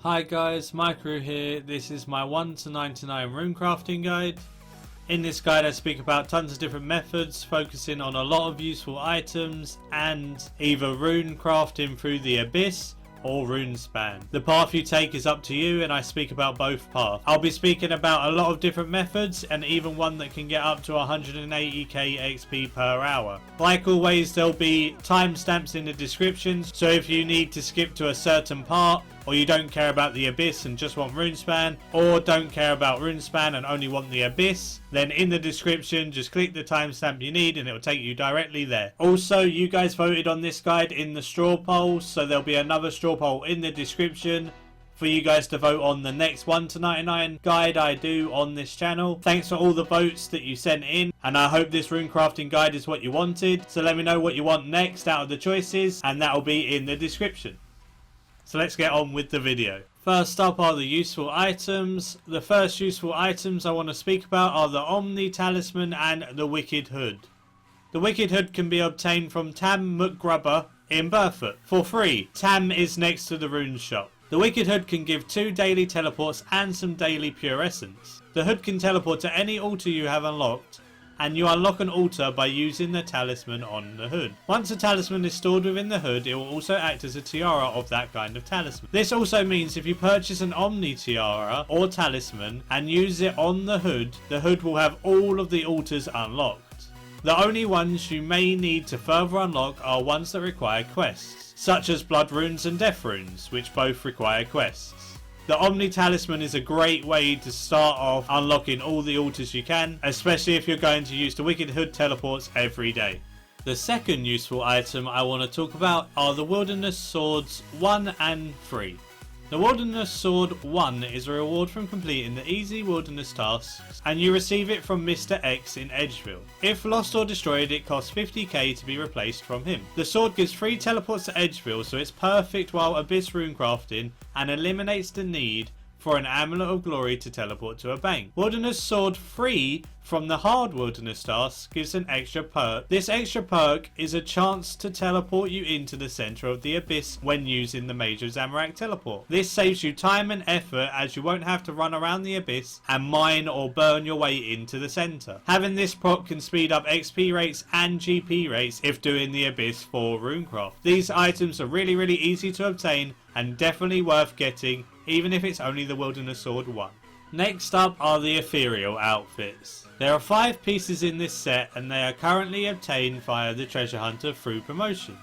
Hi guys, Maikeru here. This is my 1 to 99 runecrafting guide. In this guide I speak about tons of different methods, focusing on a lot of useful items and either rune crafting through the abyss or runespan. The path you take is up to you, and I speak about both paths. I'll be speaking about a lot of different methods and even one that can get up to 180k XP per hour. Like always, there'll be timestamps in the descriptions, so if you need to skip to a certain part, or you don't care about the abyss and just want runespan, or don't care about runespan and only want the abyss, then in the description just click the timestamp you need and it will take you directly there. Also, you guys voted on this guide in the straw poll, so there'll be another straw poll in the description for you guys to vote on the next 1 to 99 guide I do on this channel. Thanks for all the votes that you sent in, and I hope this runecrafting guide is what you wanted. So let me know what you want next out of the choices, and that will be in the description. So let's get on with the video. First up are the useful items. The first useful items I want to speak about are the Omni Talisman and the Wicked Hood. The Wicked Hood can be obtained from Tam McGrubber in Burfoot for free. Tam is next to the rune shop. The Wicked Hood can give 2 daily teleports and some daily pure essence. The hood can teleport to any altar you have unlocked, and you unlock an altar by using the talisman on the hood. Once a talisman is stored within the hood, it will also act as a tiara of that kind of talisman. This also means if you purchase an Omni tiara or talisman and use it on the hood will have all of the altars unlocked. The only ones you may need to further unlock are ones that require quests, such as blood runes and death runes, which both require quests. The Omni Talisman is a great way to start off unlocking all the altars you can, especially if you're going to use the Wicked Hood teleports every day. The second useful item I want to talk about are the Wilderness Swords 1 and 3. The Wilderness Sword 1 is a reward from completing the easy wilderness tasks, and you receive it from Mr. X in Edgeville. If lost or destroyed, it costs 50k to be replaced from him. The sword gives free teleports to Edgeville, so it's perfect while abyss runecrafting, and eliminates the need for an Amulet of Glory to teleport to a bank. Wilderness Sword 3 from the hard wilderness task gives an extra perk. This extra perk is a chance to teleport you into the center of the abyss when using the Major Zamorak teleport. This saves you time and effort, as you won't have to run around the abyss and mine or burn your way into the center. Having this proc can speed up XP rates and GP rates if doing the abyss for runecraft. These items are really easy to obtain and definitely worth getting, even if it's only the Wilderness Sword 1. Next up are the ethereal outfits. There are 5 pieces in this set, and they are currently obtained via the treasure hunter through promotions.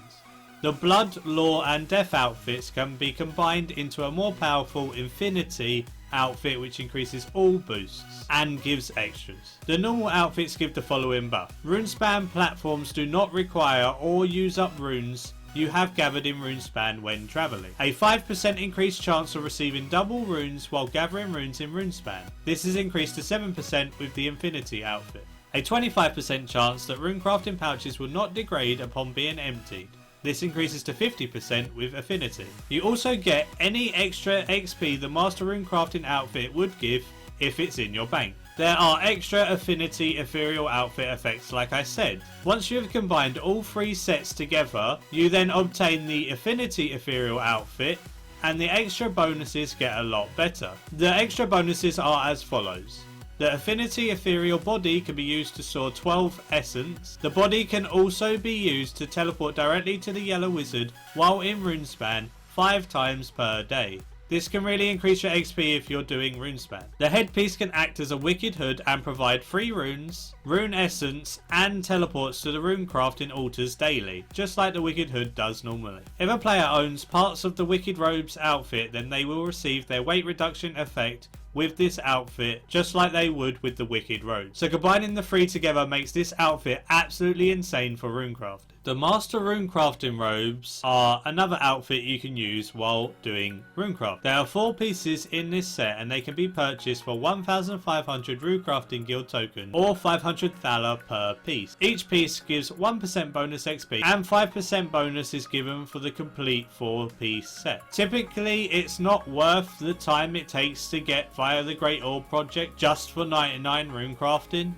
The blood, lore and death outfits can be combined into a more powerful infinity outfit, which increases all boosts and gives extras. The normal outfits give the following buff. Runespan platforms do not require or use up runes you have gathered in Runespan when travelling. A 5% increased chance of receiving double runes while gathering runes in Runespan. This is increased to 7% with the Infinity outfit. A 25% chance that runecrafting pouches will not degrade upon being emptied. This increases to 50% with Affinity. You also get any extra XP the Master Runecrafting outfit would give if it's in your bank. There are extra Affinity Ethereal outfit effects, like I said. Once you have combined all 3 sets together, you then obtain the Affinity Ethereal outfit, and the extra bonuses get a lot better. The extra bonuses are as follows. The Affinity Ethereal body can be used to store 12 essence. The body can also be used to teleport directly to the Yellow Wizard while in Runespan 5 times per day. This can really increase your XP if you're doing Runespan. The headpiece can act as a Wicked Hood and provide free runes, rune essence and teleports to the runecrafting altars daily, just like the Wicked Hood does normally. If a player owns parts of the Wicked Robes outfit, then they will receive their weight reduction effect with this outfit, just like they would with the Wicked Robes. So combining the 3 together makes this outfit absolutely insane for runecraft. The Master Runecrafting robes are another outfit you can use while doing runecraft. There are 4 pieces in this set, and they can be purchased for 1,500 Runecrafting Guild token or 500 Thaler per piece. Each piece gives 1% bonus XP, and 5% bonus is given for the complete 4-piece set. Typically, it's not worth the time it takes to get via the Great Orb project just for 99 runecrafting.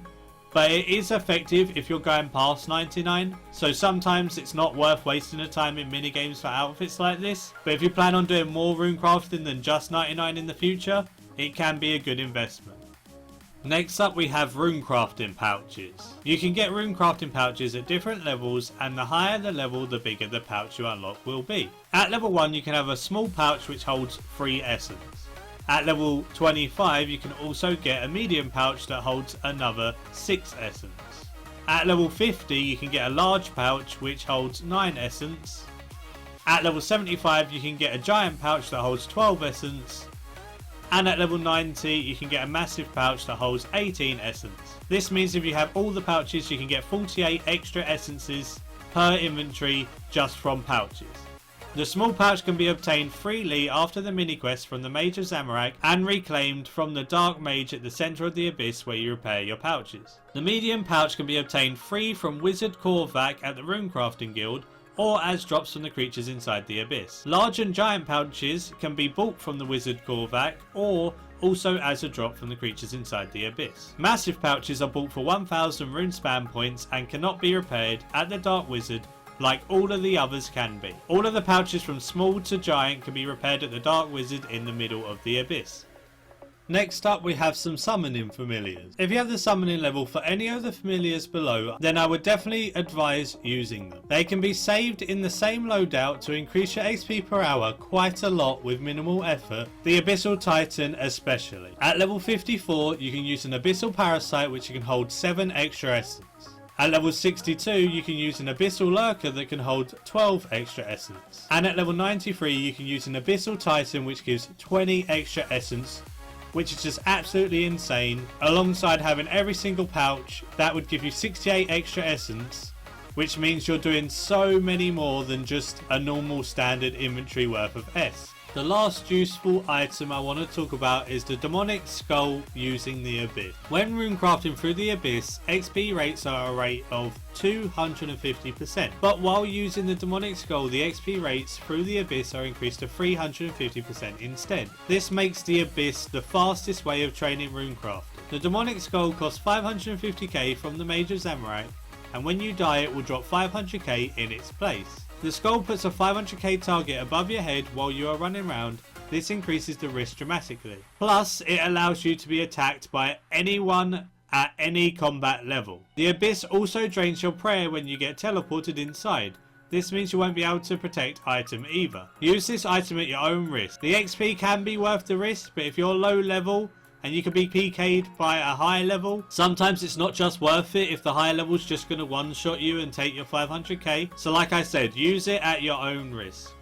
but it is effective if you're going past 99, so sometimes it's not worth wasting the time in minigames for outfits like this, but if you plan on doing more runecrafting than just 99 in the future, it can be a good investment. Next up we have runecrafting pouches. You can get runecrafting pouches at different levels, and the higher the level the bigger the pouch you unlock will be. At level 1 you can have a small pouch which holds 3 essence. At level 25 you can also get a medium pouch that holds another 6 essence. At level 50 you can get a large pouch which holds 9 essence. At level 75 you can get a giant pouch that holds 12 essence. And at level 90 you can get a massive pouch that holds 18 essence. This means if you have all the pouches you can get 48 extra essences per inventory just from pouches. The small pouch can be obtained freely after the mini quest from the Major Zamorak and reclaimed from the Dark Mage at the centre of the Abyss where you repair your pouches. The medium pouch can be obtained free from Wizard Korvac at the Runecrafting Guild, or as drops from the creatures inside the Abyss. Large and giant pouches can be bought from the Wizard Korvac, or also as a drop from the creatures inside the Abyss. Massive pouches are bought for 1000 runespan points and cannot be repaired at the Dark Wizard like all of the others can be. All of the pouches from small to giant can be repaired at the Dark Wizard in the middle of the Abyss. Next up we have some summoning familiars. If you have the summoning level for any of the familiars below, then I would definitely advise using them. They can be saved in the same loadout to increase your XP per hour quite a lot with minimal effort, the Abyssal Titan especially. At level 54 you can use an Abyssal Parasite which can hold 7 extra essence. At level 62 you can use an Abyssal Lurker that can hold 12 extra essence. And at level 93 you can use an Abyssal Titan which gives 20 extra essence, which is just absolutely insane. Alongside having every single pouch, that would give you 68 extra essence, which means you're doing so many more than just a normal standard inventory worth of S. The last useful item I want to talk about is the Demonic Skull using the Abyss. When runecrafting through the Abyss, XP rates are a rate of 250%, but while using the Demonic Skull the XP rates through the Abyss are increased to 350% instead. This makes the Abyss the fastest way of training runecraft. The Demonic Skull costs 550k from the Major Zamorak, and when you die it will drop 500k in its place. The skull puts a 500k target above your head while you are running around. This increases the risk dramatically. Plus, it allows you to be attacked by anyone at any combat level. The Abyss also drains your prayer when you get teleported inside. This means you won't be able to protect item either. Use this item at your own risk. The XP can be worth the risk, but if you're low level and you can be PK'd by a high level, sometimes it's not just worth it if the high level's just going to one-shot you and take your 500k. So like I said, use it at your own risk.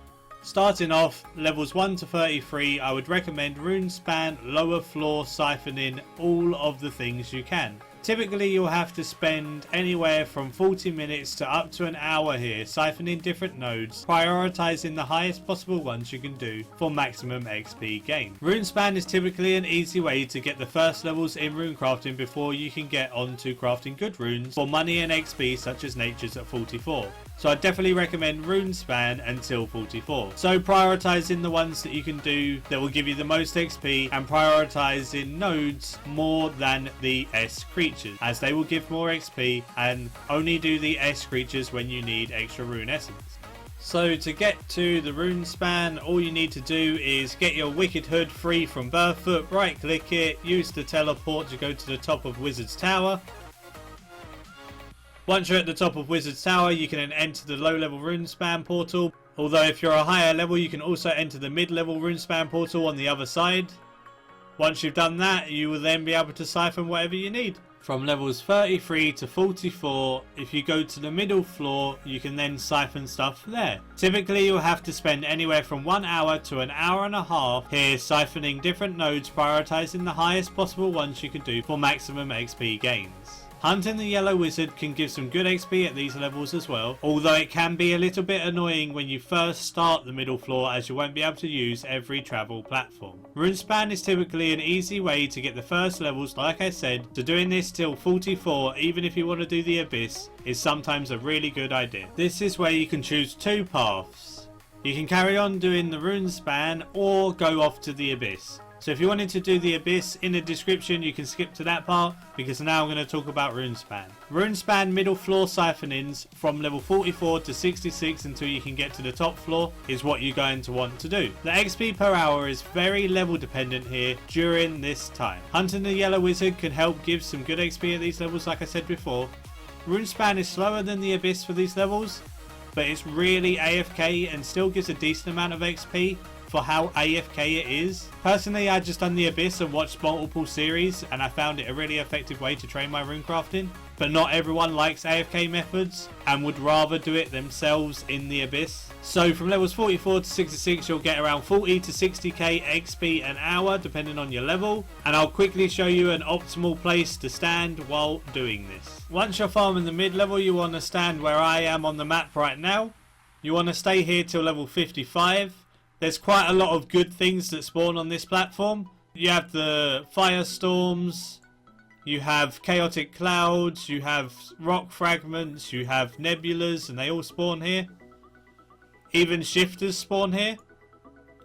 Starting off, levels 1 to 33, I would recommend Runespan, lower floor, siphoning all of the things you can. Typically you'll have to spend anywhere from 40 minutes to up to an hour here siphoning different nodes, prioritising the highest possible ones you can do for maximum XP gain. Runespan is typically an easy way to get the first levels in runecrafting before you can get on to crafting good runes for money and XP such as Nature's at 44. So I definitely recommend Runespan until 44. So prioritising the ones that you can do that will give you the most XP, and prioritising nodes more than the S creatures, as they will give more XP, and only do the S creatures when you need extra rune essence. So to get to the Runespan, all you need to do is get your Wicked Hood free from Burfoot, right click it, use the teleport to go to the top of Wizard's Tower. Once you're at the top of Wizard's Tower, you can then enter the low level Runespan portal. Although if you're a higher level, you can also enter the mid level Runespan portal on the other side. Once you've done that, you will then be able to siphon whatever you need. From levels 33 to 44, if you go to the middle floor, you can then siphon stuff there. Typically you'll have to spend anywhere from 1 hour to an hour and a half here siphoning different nodes, prioritising the highest possible ones you can do for maximum XP gains. Hunting the Yellow Wizard can give some good XP at these levels as well, although it can be a little bit annoying when you first start the middle floor, as you won't be able to use every travel platform. Runespan is typically an easy way to get the first levels, like I said, so doing this till 44, even if you want to do the Abyss, is sometimes a really good idea. This is where you can choose two paths. You can carry on doing the Runespan or go off to the Abyss. So if you wanted to do the Abyss, in the description you can skip to that part, because now I'm going to talk about Runespan. Runespan middle floor siphonings from level 44 to 66 until you can get to the top floor is what you're going to want to do. The XP per hour is very level dependent here during this time. Hunting the Yellow Wizard can help give some good XP at these levels, like I said before. Runespan is slower than the Abyss for these levels, but it's really AFK and still gives a decent amount of XP for how AFK it is. Personally, I just done the Abyss and watched multiple series, and I found it a really effective way to train my runecrafting. But not everyone likes AFK methods and would rather do it themselves in the Abyss. So from levels 44 to 66 you'll get around 40 to 60k XP an hour depending on your level, and I'll quickly show you an optimal place to stand while doing this. Once you're farming the mid level, you want to stand where I am on the map right now. You want to stay here till level 55. There's quite a lot of good things that spawn on this platform. You have the firestorms, you have chaotic clouds, you have rock fragments, you have nebulas, and they all spawn here. Even shifters spawn here.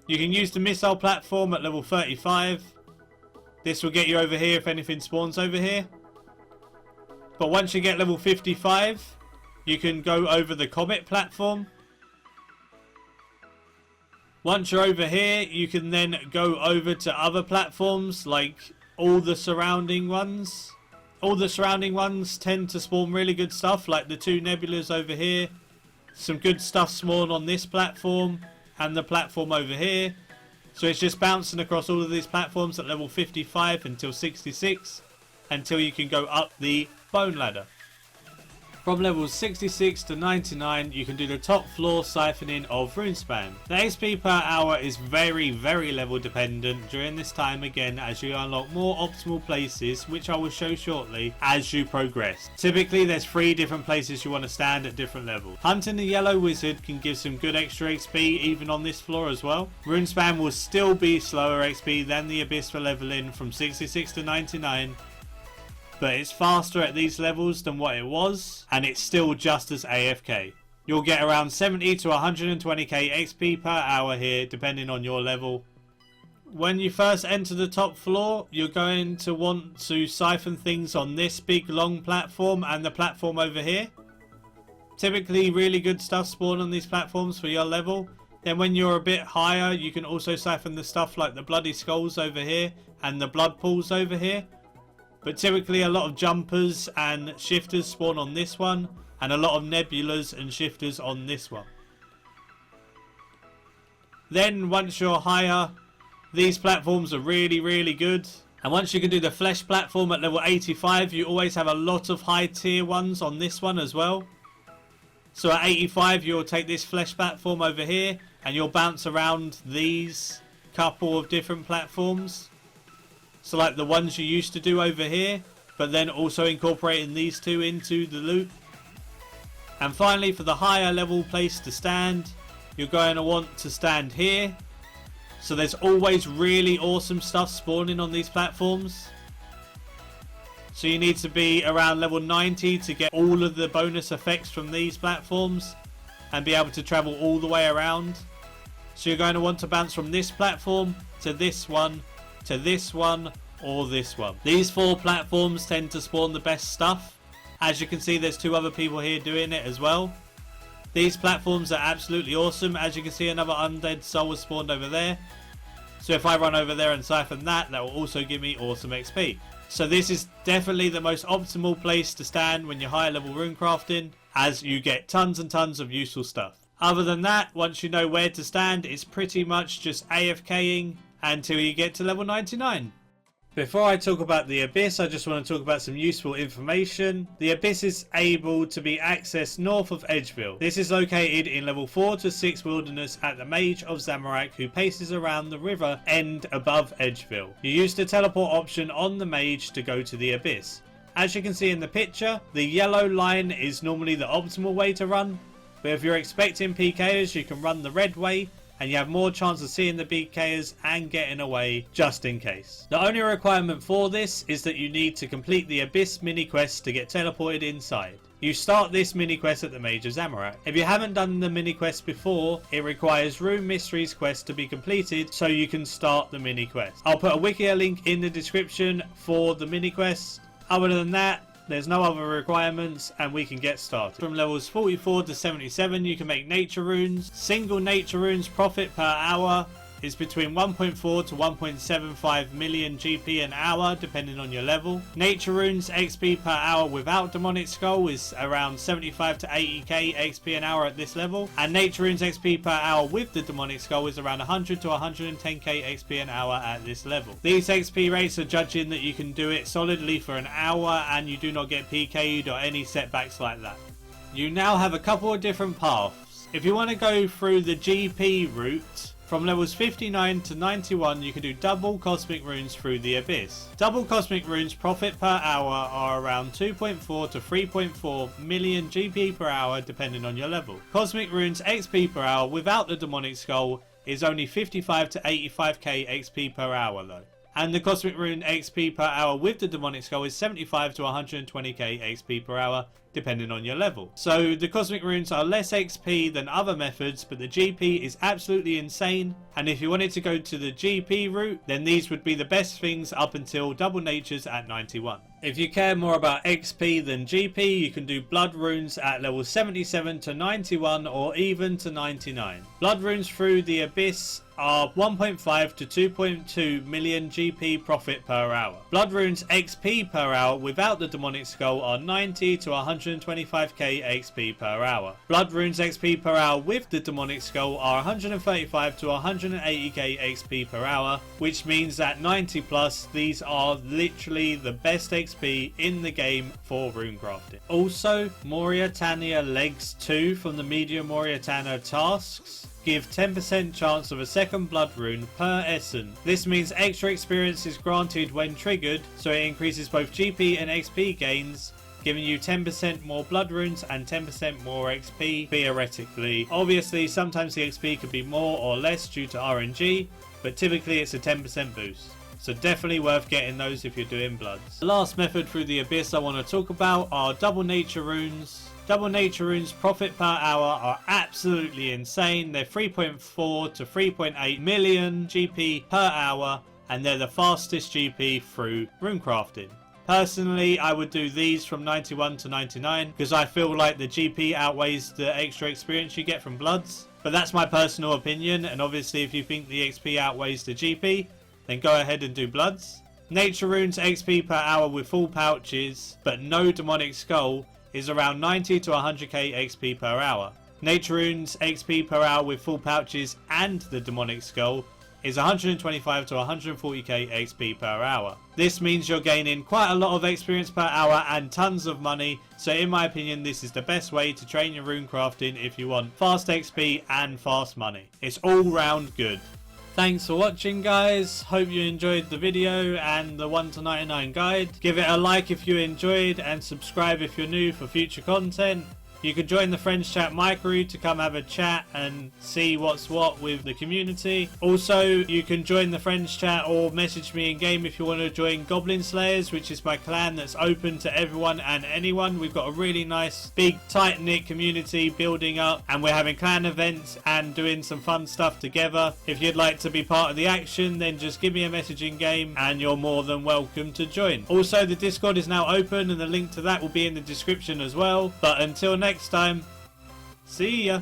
You can use the missile platform at level 35. This will get you over here if anything spawns over here. But once you get level 55, you can go over the comet platform. Once you're over here, you can then go over to other platforms, like all the surrounding ones. All the surrounding ones tend to spawn really good stuff, like the two nebulas over here. Some good stuff spawn on this platform and the platform over here. So it's just bouncing across all of these platforms at level 55 until 66, until you can go up the bone ladder. From levels 66 to 99 you can do the top floor siphoning of Runespan. The XP per hour is very level dependent during this time, again, as you unlock more optimal places, which I will show shortly as you progress. Typically there's 3 different places you want to stand at different levels. Hunting the Yellow Wizard can give some good extra XP even on this floor as well. Runespan will still be slower XP than the Abyss for leveling from 66 to 99. But it's faster at these levels than what it was, and it's still just as AFK. You'll get around 70 to 120k XP per hour here depending on your level. When you first enter the top floor, you're going to want to siphon things on this big long platform and the platform over here. Typically really good stuff spawn on these platforms for your level. Then when you're a bit higher you can also siphon the stuff like the bloody skulls over here and the blood pools over here. But typically a lot of jumpers and shifters spawn on this one, and a lot of nebulas and shifters on this one. Then once you're higher, these platforms are really good. And once you can do the flesh platform at level 85, you always have a lot of high tier ones on this one as well. So at 85 you'll take this flesh platform over here and you'll bounce around these couple of different platforms. So like the ones you used to do over here, but then also incorporating these two into the loop. And finally, for the higher level place to stand, you're going to want to stand here. So there's always really awesome stuff spawning on these platforms. So you need to be around level 90 to get all of the bonus effects from these platforms and be able to travel all the way around. So you're going to want to bounce from this platform to this one, to this one, or this one. These 4 platforms tend to spawn the best stuff. As you can see, there's 2 other people here doing it as well. These platforms are absolutely awesome. As you can see, another undead soul was spawned over there. So if I run over there and siphon that, that will also give me awesome XP. So this is definitely the most optimal place to stand when you're higher level runecrafting, as you get tons and tons of useful stuff. Other than that, once you know where to stand, it's pretty much just AFKing until you get to level 99. Before I talk about the Abyss, I just want to talk about some useful information. The Abyss is able to be accessed north of Edgeville. This is located in level 4 to 6 wilderness at the Mage of Zamorak, who paces around the river end above Edgeville. You use the teleport option on the Mage to go to the Abyss. As you can see in the picture, the yellow line is normally the optimal way to run, but if you're expecting PKers, you can run the red way, and you have more chance of seeing the PKers and getting away just in case. The only requirement for this is that you need to complete the Abyss mini quest to get teleported inside. You start this mini quest at the Major Zamorak. If you haven't done the mini quest before, it requires Rune Mysteries quest to be completed so you can start the mini quest. I'll put a wiki link in the description for the mini quest. Other than that, there's no other requirements and we can get started. From levels 44 to 77 you can make nature runes. Single nature runes profit per hour is between 1.4 to 1.75 million GP an hour depending on your level. Nature runes XP per hour without demonic skull is around 75 to 80k XP an hour at this level, and nature runes XP per hour with the demonic skull is around 100 to 110k XP an hour at this level. These XP rates are judging that you can do it solidly for an hour and you do not get PK'd or any setbacks like that. You now have a couple of different paths. If you want to go through the GP route, from levels 59 to 91 you can do double cosmic runes through the abyss. Double cosmic runes profit per hour are around 2.4 to 3.4 million GP per hour depending on your level. Cosmic runes XP per hour without the demonic skull is only 55 to 85k XP per hour though. And the cosmic rune XP per hour with the demonic skull is 75 to 120k XP per hour depending on your level. So the cosmic runes are less XP than other methods, but the GP is absolutely insane, and if you wanted to go to the GP route then these would be the best things up until double natures at 91. If you care more about XP than GP, you can do blood runes at level 77 to 91 or even to 99. Blood runes through the abyss are 1.5 to 2.2 million GP profit per hour. Blood runes XP per hour without the demonic skull are 90 to 125k XP per hour. Blood runes XP per hour with the demonic skull are 135 to 180k XP per hour, which means at 90 plus these are literally the best XP in the game for runecrafting. Also, Moriatania Legs 2 from the Media Moriatana tasks give 10% chance of a second blood rune per essence. This means extra experience is granted when triggered, so it increases both GP and XP gains, giving you 10% more blood runes and 10% more XP theoretically. Obviously sometimes the XP could be more or less due to RNG, but typically it's a 10% boost. So definitely worth getting those if you're doing bloods. The last method through the abyss I want to talk about are double nature runes. Double nature runes profit per hour are absolutely insane. They're 3.4 to 3.8 million GP per hour and they're the fastest GP through runecrafting. Personally, I would do these from 91 to 99 because I feel like the GP outweighs the extra experience you get from bloods. But that's my personal opinion, and obviously if you think the XP outweighs the GP, then go ahead and do bloods. Nature runes XP per hour with full pouches but no demonic skull is around 90 to 100k XP per hour. Nature runes XP per hour with full pouches and the demonic skull is 125 to 140k XP per hour. This means you're gaining quite a lot of experience per hour and tons of money, so in my opinion this is the best way to train your runecrafting if you want fast XP and fast money. It's all round good. Thanks for watching guys, hope you enjoyed the video and the 1 to 99 guide. Give it a like if you enjoyed and subscribe if you're new for future content. You can join the friends chat Maikeru to come have a chat and see what's what with the community. Also, you can join the friends chat or message me in game if you want to join Goblin Slayers, which is my clan that's open to everyone and anyone. We've got a really nice big tight knit community building up and we're having clan events and doing some fun stuff together. If you'd like to be part of the action, then just give me a message in game and you're more than welcome to join. Also, the Discord is now open and the link to that will be in the description as well. But until next time, see ya.